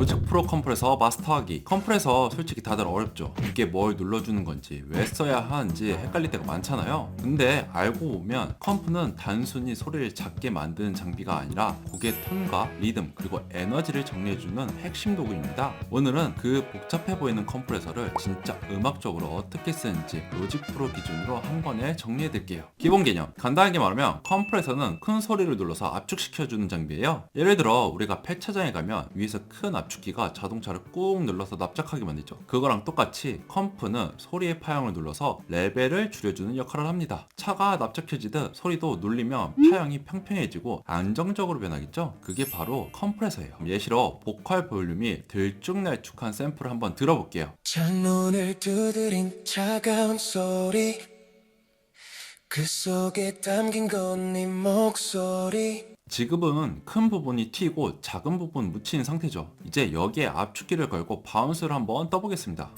로직 프로 컴프레서 마스터하기. 컴프레서 솔직히 다들 어렵죠. 이게 뭘 눌러주는 건지 왜 써야 하는지 헷갈릴 때가 많잖아요. 근데 알고 보면 컴프는 단순히 소리를 작게 만드는 장비가 아니라 곡의 톤과 리듬 그리고 에너지를 정리해주는 핵심 도구입니다. 오늘은 그 복잡해 보이는 컴프레서를 진짜 음악적으로 어떻게 쓰는지 로직 프로 기준으로 한 번에 정리해드릴게요. 기본 개념 간단하게 말하면 컴프레서는 큰 소리를 눌러서 압축시켜주는 장비예요. 예를 들어 우리가 폐차장에 가면 위에서 큰 압축기가 자동차를 꾹 눌러서 납작하게 만들죠. 그거랑 똑같이 컴프는 소리의 파형을 눌러서 레벨을 줄여주는 역할을 합니다. 차가 납작해지듯 소리도 눌리면 파형이 평평해지고 안정적으로 변하겠죠. 그게 바로 컴프레서예요. 예시로 보컬 볼륨이 들쭉날쭉한 샘플을 한번 들어볼게요. 창문을 두드린 차가운 소리 그 속에 담긴 건 네 목소리. 지금은 큰 부분이 튀고 작은 부분 묻힌 상태죠. 이제 여기에 압축기를 걸고 바운스를 한번 떠보겠습니다.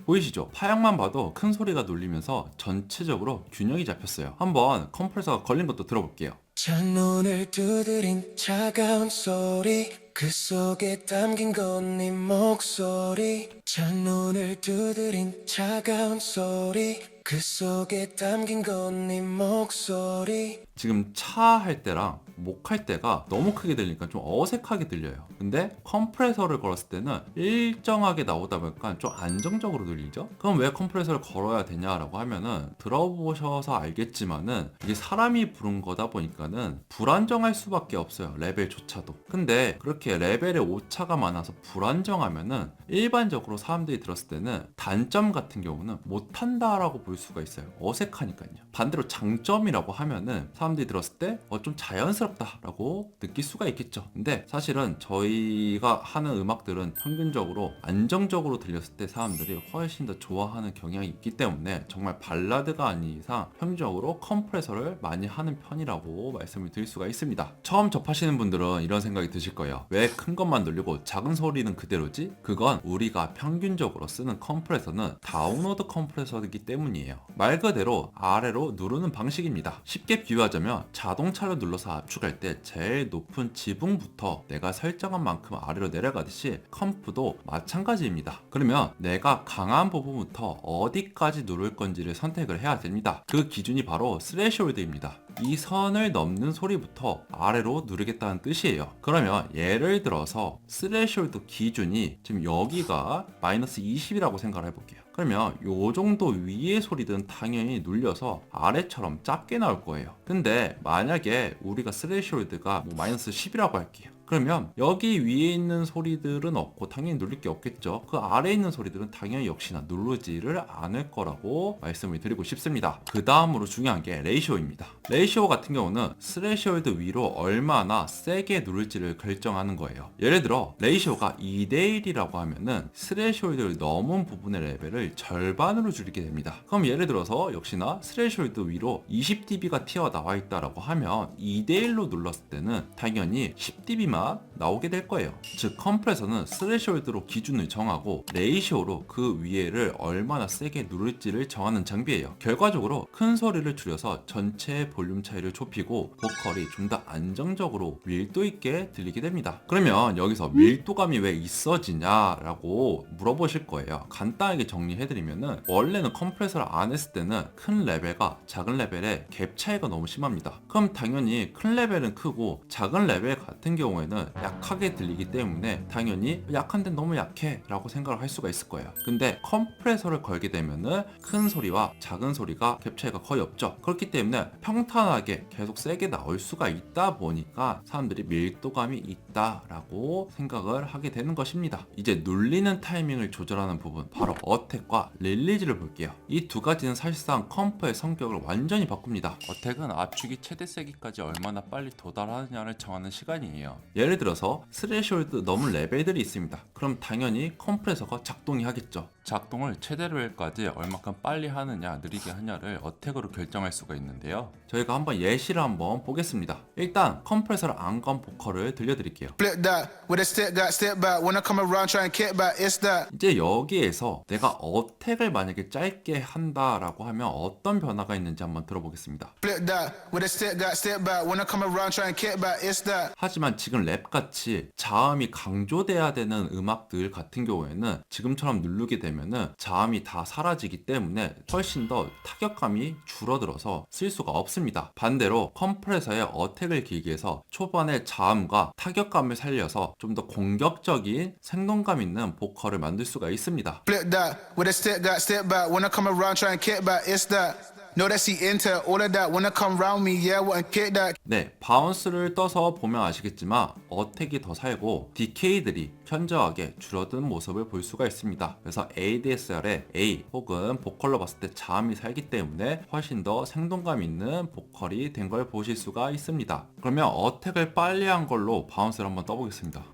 보이시죠? 파형만 봐도 큰 소리가 눌리면서 전체적으로 균형이 잡혔어요. 한번 컴프레서가 걸린 것도 들어볼게요. 창문을 두드린 차가운 소리 그 속에 담긴 건 네 목소리. 창문을 두드린 차가운 소리 그 속에 담긴 건 네 목소리. 지금 차 할 때랑 목 할 때가 너무 크게 들리니까 좀 어색하게 들려요. 근데 컴프레서를 걸었을 때는 일정하게 나오다 보니까 좀 안정적으로 들리죠? 그럼 왜 컴프레서를 걸어야 되냐라고 하면은 들어보셔서 알겠지만은 이게 사람이 부른 거다 보니까는 불안정할 수밖에 없어요. 레벨조차도. 근데 그렇게 레벨에 오차가 많아서 불안정하면은 일반적으로 사람들이 들었을 때는 단점 같은 경우는 못한다라고 볼 수가 있어요. 어색하니까요. 반대로 장점이라고 하면은 사람들이 들었을 때 좀 자연스럽다라고 느낄 수가 있겠죠. 근데 사실은 저희가 하는 음악들은 평균적으로 안정적으로 들렸을 때 사람들이 훨씬 더 좋아하는 경향이 있기 때문에 정말 발라드가 아닌 이상 평균적으로 컴프레서를 많이 하는 편이라고 말씀을 드릴 수가 있습니다. 처음 접하시는 분들은 이런 생각이 드실 거예요. 왜 큰 것만 눌리고 작은 소리는 그대로지? 그건 우리가 평균적으로 쓰는 컴프레서는 다운로드 컴프레서이기 때문이에요. 말 그대로 아래로 누르는 방식입니다. 쉽게 비유하자면 자동차를 눌러서 압축할 때 제일 높은 지붕부터 내가 설정한 만큼 아래로 내려가듯이 컴프도 마찬가지입니다. 그러면 내가 강한 부분부터 어디까지 누를 건지를 선택을 해야 됩니다. 그 기준이 바로 스레시홀드입니다. 이 선을 넘는 소리부터 아래로 누르겠다는 뜻이에요. 그러면 예를 들어서 스레시홀드 기준이 지금 여기가 마이너스 20이라고 생각을 해볼게요. 그러면 요 정도 위의 소리들은 당연히 눌려서 아래처럼 작게 나올 거예요. 근데 만약에 우리가 스레시홀드가 마이너스 10이라고 할게요. 그러면 여기 위에 있는 소리들은 없고 당연히 누릴 게 없겠죠. 그 아래에 있는 소리들은 당연히 역시나 누르지를 않을 거라고 말씀을 드리고 싶습니다. 그 다음으로 중요한 게 레이시오입니다. 레이시오 같은 경우는 스레시홀드 위로 얼마나 세게 누를지를 결정하는 거예요. 예를 들어 레이시오가 2대1이라고 하면은 스레시홀드를 넘은 부분의 레벨을 절반으로 줄이게 됩니다. 그럼 예를 들어서 역시나 스레시홀드 위로 20dB가 튀어나와 있다라고 하면 2대1로 눌렀을 때는 당연히 10dB만 나오게 될 거예요. 즉 컴프레서는 스레시홀드로 기준을 정하고 레이시오로 그 위에를 얼마나 세게 누를지를 정하는 장비예요. 결과적으로 큰 소리를 줄여서 전체 볼륨 차이를 좁히고 보컬이 좀 더 안정적으로 밀도 있게 들리게 됩니다. 그러면 여기서 밀도감이 왜 있어지냐라고 물어보실 거예요. 간단하게 정리해드리면은 원래는 컴프레서를 안 했을 때는 큰 레벨과 작은 레벨의 갭 차이가 너무 심합니다. 그럼 당연히 큰 레벨은 크고 작은 레벨 같은 경우에는 약하게 들리기 때문에 당연히 약한 데는 너무 약해 라고 생각을 할 수가 있을 거예요. 근데 컴프레서를 걸게 되면은 큰 소리와 작은 소리가 갭 차이가 거의 없죠. 그렇기 때문에 평탄하게 계속 세게 나올 수가 있다 보니까 사람들이 밀도감이 있다라고 생각을 하게 되는 것입니다. 이제 눌리는 타이밍을 조절하는 부분 바로 어택과 릴리즈를 볼게요. 이 두 가지는 사실상 컴프의 성격을 완전히 바꿉니다. 어택은 압축이 최대 세기까지 얼마나 빨리 도달하느냐를 정하는 시간이에요. 예를 들어서 스레시홀드 넘은 레벨들이 있습니다. 그럼 당연히 컴프레서가 작동이 하겠죠. 작동을 최대 레벨까지 얼마큼 빨리 하느냐 느리게 하냐를 어택으로 결정할 수가 있는데요. 저희가 한번 예시를 한번 보겠습니다. 일단 컴프레서를 안 건 보컬을 들려드릴게요. Flip that with a step got step back when I come around try and kick back it's that 이제 여기에서 내가 어택을 만약에 짧게 한다라고 하면 어떤 변화가 있는지 한번 들어보겠습니다. flip that with a step got step back when I come around try and kick back it's that 하지만 지금 랩같이 자음이 강조돼야 되는 음악들 같은 경우에는 지금처럼 누르게 되면은 자음이 다 사라지기 때문에 훨씬 더 타격감이 줄어들어서 쓸 수가 없습니다. 반대로 컴프레서의 어택을 길게 해서 초반에 자음과 타격감을 살려서 좀 더 공격적인 생동감 있는 보컬을 만들 수가 있습니다. flip that with a step got step back when I come around try and kick back it's that know that she into all of that when I come around me yeah wouldn't kick that 네, 바운스를 떠서 보면 아시겠지만 어택이 더 살고 디케이들이 현저하게 줄어든 모습을 볼 수가 있습니다. 그래서 ADSR의 A 혹은 보컬로 봤을 때 자음이 살기 때문에 훨씬 더 생동감 있는 보컬이 된 걸 보실 수가 있습니다. 그러면 어택을 빨리 한 걸로 바운스를 한번 떠보겠습니다.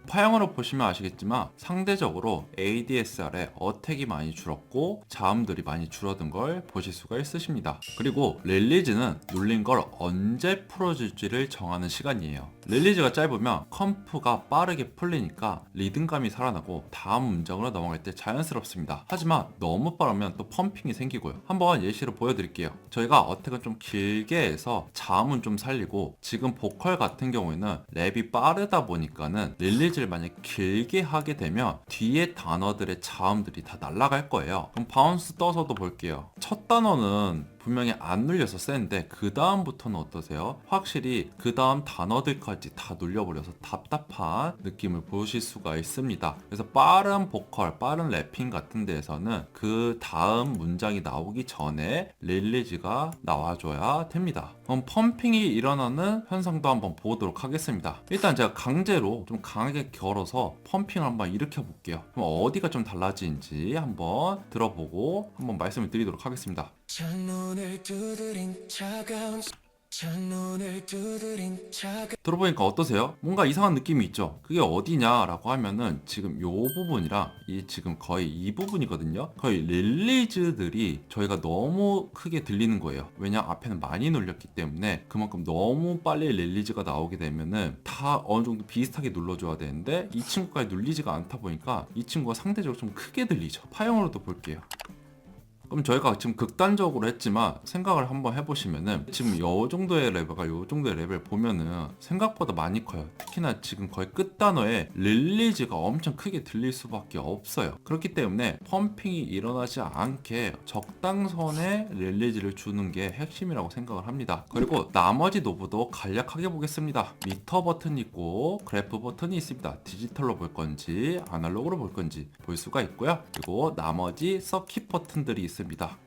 파형으로 보시면 아시겠지만 상대적으로 ADSR의 어택이 많이 줄었고 자음들이 많이 줄어든 걸 보실 수가 있으십니다. 그리고 릴리즈는 눌린 걸 언제 풀어줄지를 정하는 시간이에요. 릴리즈가 짧으면 컴프가 빠르게 풀리니까 리듬감이 살아나고 다음 음정으로 넘어갈 때 자연스럽습니다. 하지만 너무 빠르면 또 펌핑이 생기고요. 한번 예시로 보여드릴게요. 저희가 어택은 좀 길게 해서 자음은 좀 살리고 지금 보컬 같은 경우에는 랩이 빠르다 보니까는 릴리즈를 만약 길게 하게 되면 뒤에 단어들의 자음들이 다 날아갈 거예요. 그럼 바운스 떠서도 볼게요. 첫 단어는 분명히 안 눌려서 센데 그 다음부터는 어떠세요? 확실히 그 다음 단어들까지 다 눌려버려서 답답한 느낌을 보실 수가 있습니다. 그래서 빠른 보컬, 빠른 래핑 같은 데에서는 그 다음 문장이 나오기 전에 릴리즈가 나와줘야 됩니다. 그럼 펌핑이 일어나는 현상도 한번 보도록 하겠습니다. 일단 제가 강제로 좀 강하게 걸어서 펌핑을 한번 일으켜 볼게요. 그럼 어디가 좀 달라지는지 한번 들어보고 한번 말씀을 드리도록 하겠습니다. 창문을 두드린 차가운 창문을 두드린 차가 들어보니까 어떠세요? 뭔가 이상한 느낌이 있죠? 그게 어디냐라고 하면은 지금 요 부분이랑 이 지금 거의 이 부분이거든요. 거의 릴리즈들이 저희가 너무 크게 들리는 거예요. 왜냐 앞에는 많이 눌렸기 때문에 그만큼 너무 빨리 릴리즈가 나오게 되면은 다 어느 정도 비슷하게 눌러줘야 되는데 이 친구까지 눌리지가 않다 보니까 이 친구가 상대적으로 좀 크게 들리죠. 파형으로도 볼게요. 그럼 저희가 지금 극단적으로 했지만 생각을 한번 해보시면은 지금 요 정도의 레벨과 요 정도의 레벨 보면은 생각보다 많이 커요. 특히나 지금 거의 끝 단어에 릴리즈가 엄청 크게 들릴 수밖에 없어요. 그렇기 때문에 펌핑이 일어나지 않게 적당선의 릴리즈를 주는 게 핵심이라고 생각을 합니다. 그리고 나머지 노브도 간략하게 보겠습니다. 미터 버튼이 있고 그래프 버튼이 있습니다. 디지털로 볼 건지 아날로그로 볼 건지 볼 수가 있고요. 그리고 나머지 서킷 버튼들이 있습니다.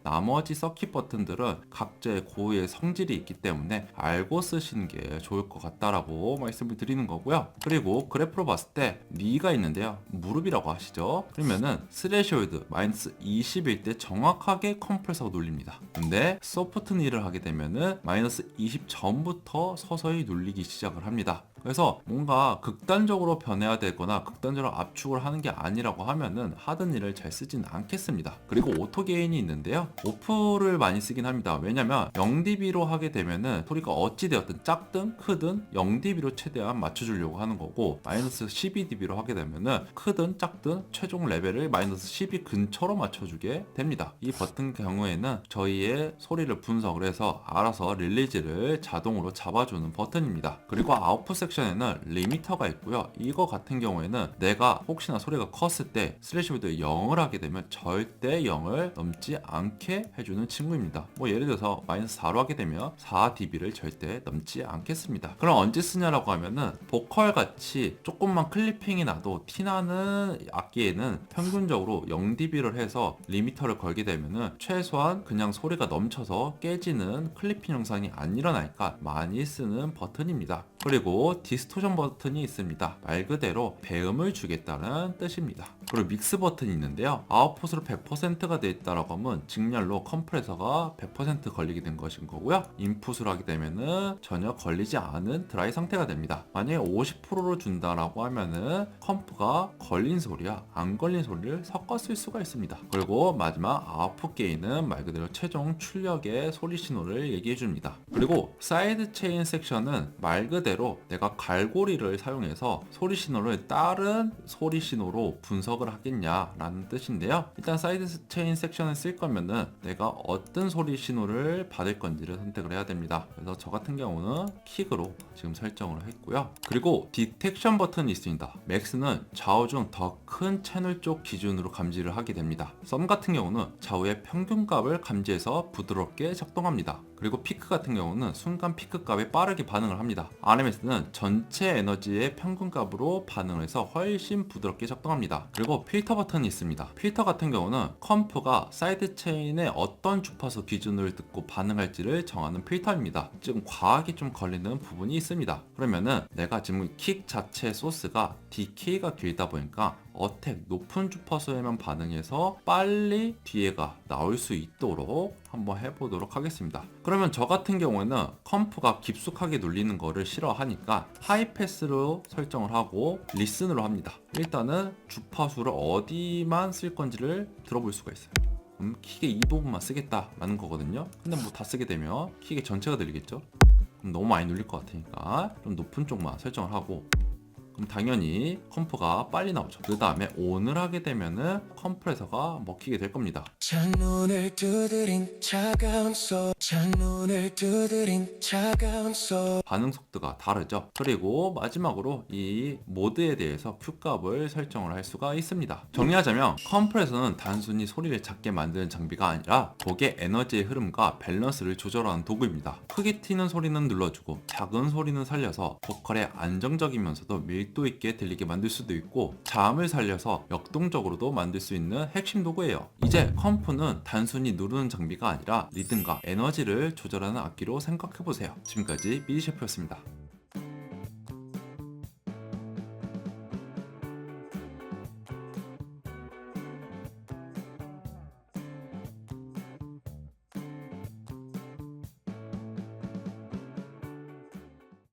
나머지 서킷 버튼들은 각자의 고유의 성질이 있기 때문에 알고 쓰시는 게 좋을 것 같다라고 말씀을 드리는 거고요. 그리고 그래프로 봤을 때 니가 있는데요. 무릎이라고 하시죠. 그러면은 스레시홀드 마이너스 20일 때 정확하게 컴프레서가 눌립니다. 근데 소프트 니를 하게 되면은 마이너스 20 전부터 서서히 눌리기 시작을 합니다. 그래서 뭔가 극단적으로 변해야 되거나 극단적으로 압축을 하는 게 아니라고 하면은 하던 일을 잘 쓰진 않겠습니다. 그리고 오토 게인이 있는데요. 오프를 많이 쓰긴 합니다. 왜냐면 0dB로 하게 되면은 소리가 어찌되었든 작든 크든 0dB로 최대한 맞춰주려고 하는 거고 마이너스 12dB로 하게 되면은 크든 작든 최종 레벨을 마이너스 12 근처로 맞춰주게 됩니다. 이 버튼 경우에는 저희의 소리를 분석을 해서 알아서 릴리즈를 자동으로 잡아주는 버튼입니다. 그리고 아웃풋 섹션에는 리미터가 있고요. 이거 같은 경우에는 내가 혹시나 소리가 컸을 때 스레시홀드 0을 하게 되면 절대 0을 넘지 않게 해주는 친구입니다. 뭐 예를 들어서 마이너스 4로 하게 되면 4dB를 절대 넘지 않겠습니다. 그럼 언제 쓰냐라고 하면은 보컬 같이 조금만 클리핑이 나도 티나는 악기에는 평균적으로 0dB를 해서 리미터를 걸게 되면은 최소한 그냥 소리가 넘쳐서 깨지는 클리핑 현상이 안 일어나니까 많이 쓰는 버튼입니다. 그리고 디스토션 버튼이 있습니다. 말 그대로 배음을 주겠다는 뜻입니다. 그리고 믹스 버튼이 있는데요. 아웃풋으로 100%가 되어 있다라고 하면 직렬로 컴프레서가 100% 걸리게 된 것인 거고요. 인풋으로 하게 되면은 전혀 걸리지 않은 드라이 상태가 됩니다. 만약에 50%로 준다라고 하면은 컴프가 걸린 소리와 안 걸린 소리를 섞어 쓸 수가 있습니다. 그리고 마지막 아웃풋 게인은 말 그대로 최종 출력의 소리 신호를 얘기해 줍니다. 그리고 사이드 체인 섹션은 말 그대로 내가 갈고리를 사용해서 소리 신호를 다른 소리 신호로 분석을 하겠냐라는 뜻인데요. 일단 사이드 체인 섹션을 쓸 거면은 내가 어떤 소리 신호를 받을 건지를 선택을 해야 됩니다. 그래서 저 같은 경우는 킥으로 지금 설정을 했고요. 그리고 디텍션 버튼이 있습니다. 맥스는 좌우 중 더 큰 채널 쪽 기준으로 감지를 하게 됩니다. 썸 같은 경우는 좌우의 평균값을 감지해서 부드럽게 작동합니다. 그리고 피크 같은 경우는 순간 피크 값에 빠르게 반응을 합니다. RMS는 전체 에너지의 평균값으로 반응을 해서 훨씬 부드럽게 작동합니다. 그리고 필터 버튼이 있습니다. 필터 같은 경우는 컴프가 사이드 체인의 어떤 주파수 기준을 듣고 반응할지를 정하는 필터입니다. 좀 과하게 좀 걸리는 부분이 있습니다. 그러면은 내가 지금 킥 자체 소스가 DK가 길다 보니까 어택 높은 주파수에만 반응해서 빨리 뒤에가 나올 수 있도록 한번 해보도록 하겠습니다. 그러면 저 같은 경우에는 컴프가 깊숙하게 눌리는 거를 싫어하니까 하이 패스로 설정을 하고 리슨으로 합니다. 일단은 주파수를 어디만 쓸 건지를 들어볼 수가 있어요. 킥의 이 부분만 쓰겠다라는 거거든요. 근데 뭐 다 쓰게 되면 킥의 전체가 들리겠죠. 그럼 너무 많이 눌릴 것 같으니까 좀 높은 쪽만 설정을 하고, 그럼 당연히 컴프가 빨리 나오죠. 그 다음에 ON을 하게 되면은 컴프레서가 먹히게 될 겁니다. 창문을 두드린 차가운 소 창문을 두드린 차가운 소 반응 속도가 다르죠. 그리고 마지막으로 이 모드에 대해서 Q값을 설정을 할 수가 있습니다. 정리하자면 컴프레서는 단순히 소리를 작게 만드는 장비가 아니라 곡의 에너지의 흐름과 밸런스를 조절하는 도구입니다. 크게 튀는 소리는 눌러주고 작은 소리는 살려서 보컬의 안정적이면서도 밀도 있게 들리게 만들 수도 있고, 자음을 살려서 역동적으로도 만들 수 있는 핵심 도구예요. 이제 컴프는 단순히 누르는 장비가 아니라 리듬과 에너지를 조절하는 악기로 생각해보세요. 지금까지 미디셰프였습니다.